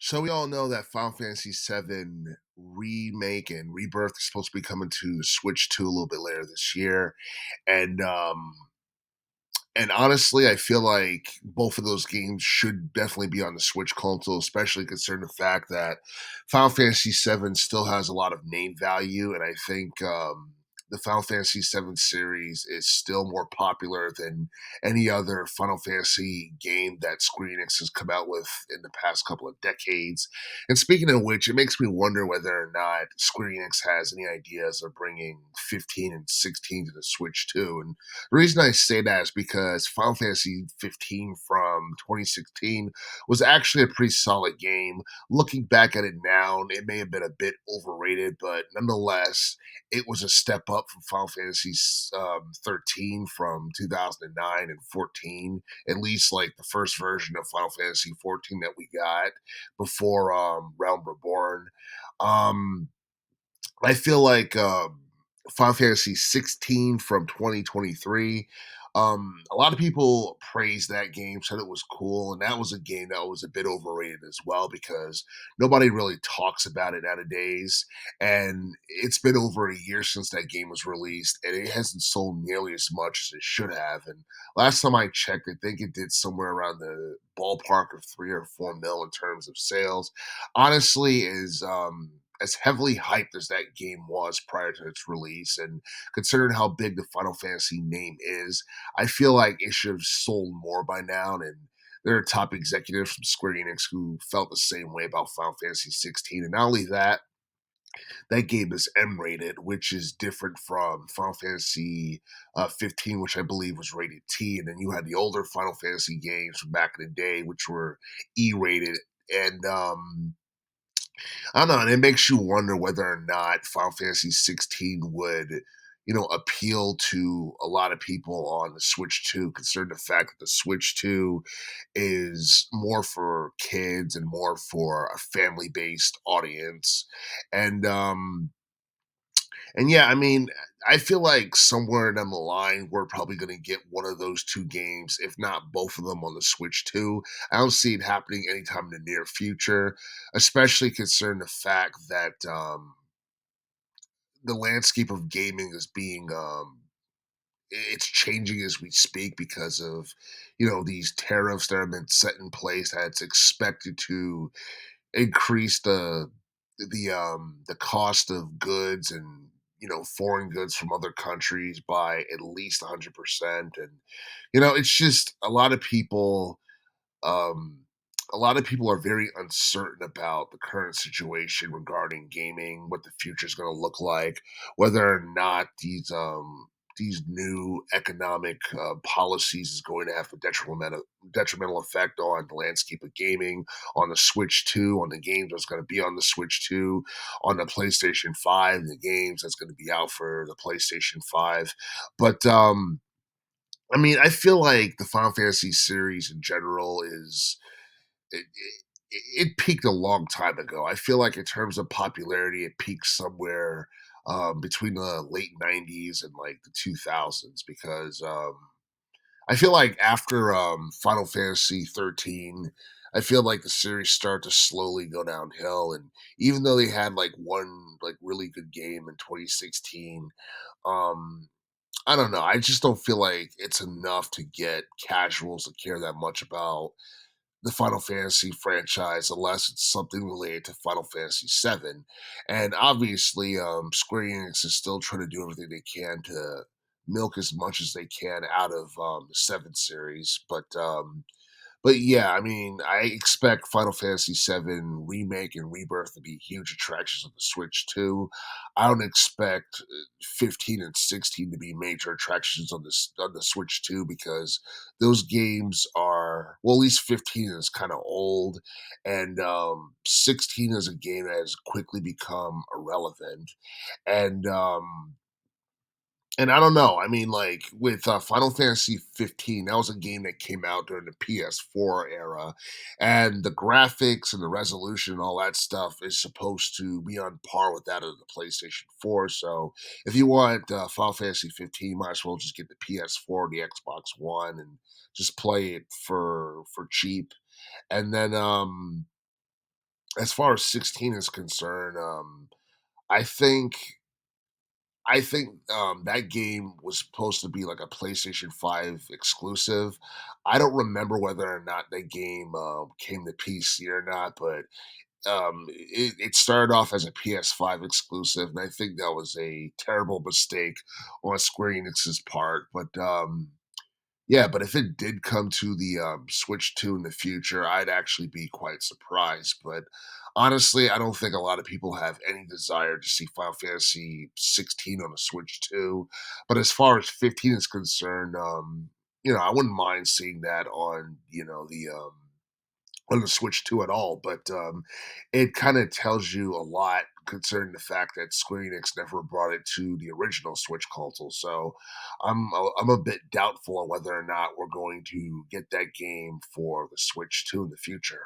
So we all know that Final Fantasy VII remake and rebirth is supposed to be coming to the Switch 2 a little bit later this year, and honestly, I feel like both of those games should definitely be on the Switch console, especially considering the fact that Final Fantasy VII still has a lot of name value, and I think the Final Fantasy VII series is still more popular than any other Final Fantasy game that Square Enix has come out with in the past couple of decades. And speaking of which, it makes me wonder whether or not Square Enix has any ideas of bringing 15 and 16 to the Switch too. And the reason I say that is because Final Fantasy 15 from 2016 was actually a pretty solid game. Looking back at it now, it may have been a bit overrated, but nonetheless, it was a step up from Final Fantasy 13 from 2009 and 14. At least like the first version of Final Fantasy 14 that we got before Realm Reborn. Um, I feel like Final Fantasy 16 from 2023. A lot of people praised that game, said it was cool, and that was a game that was a bit overrated as well because nobody really talks about it nowadays. And it's been over a year since that game was released, and it hasn't sold nearly as much as it should have. And last time I checked, I think it did somewhere around the ballpark of 3 or 4 mil in terms of sales. Honestly, is as heavily hyped as that game was prior to its release, and considering how big the Final Fantasy name is, I feel like it should have sold more by now. And there are top executives from Square Enix who felt the same way about Final Fantasy 16. And not only that, that game is M rated, which is different from Final Fantasy 15, which I believe was rated T. And then you had the older Final Fantasy games from back in the day, which were E rated. And I don't know, and it makes you wonder whether or not Final Fantasy 16 would, appeal to a lot of people on the Switch 2, considering the fact that the Switch 2 is more for kids and more for a family-based audience. And yeah, I mean, I feel like somewhere down the line, we're probably going to get one of those two games, if not both of them, on the Switch too. I don't see it happening anytime in the near future, especially considering the fact that the landscape of gaming is being it's changing as we speak because of these tariffs that have been set in place that's expected to increase the cost of goods and foreign goods from other countries by at least 100%. And it's just um a lot of people are very uncertain about the current situation regarding gaming, what the future is going to look like, whether or not these new economic policies is going to have a detrimental effect on the landscape of gaming, on the Switch 2, on the games that's going to be on the Switch 2, on the PlayStation 5, the games that's going to be out for the PlayStation 5. But I mean, I feel like the Final Fantasy series in general is it peaked a long time ago. I feel like in terms of popularity, it peaked somewhere between the late '90s and like the 2000s because I feel like after Final Fantasy 13, I feel like the series started to slowly go downhill. And even though they had like one like really good game in 2016, um, I don't know. I just don't feel like it's enough to get casuals to care that much about the Final Fantasy franchise unless it's something related to Final Fantasy VII. And obviously, Square Enix is still trying to do everything they can to milk as much as they can out of the Seven series. But yeah, I mean, I expect Final Fantasy VII Remake and Rebirth to be huge attractions on the Switch too. I don't expect 15 and 16 to be major attractions on the Switch too because those games are, well, at least 15 is kind of old, and 16 is a game that has quickly become irrelevant. And I don't know. I mean, like with Final Fantasy 15, that was a game that came out during the PS4 era, and the graphics and the resolution and all that stuff is supposed to be on par with that of the PlayStation 4. So, if you want Final Fantasy 15, you might as well just get the PS4 or the Xbox One and just play it for cheap. And then As far as 16 is concerned, I think that game was supposed to be like a PlayStation 5 exclusive. I don't remember whether or not that game, came to PC or not, but, it started off as a PS5 exclusive, and I think that was a terrible mistake on Square Enix's part, but, yeah, but if it did come to the, Switch 2 in the future, I'd actually be quite surprised, but honestly, I don't think a lot of people have any desire to see Final Fantasy 16 on the Switch 2, but as far as 15 is concerned, I wouldn't mind seeing that on, on the Switch 2 at all, but, it kinda tells you a lot concerning the fact that Square Enix never brought it to the original Switch console, so I'm a bit doubtful on whether or not we're going to get that game for the Switch 2 in the future.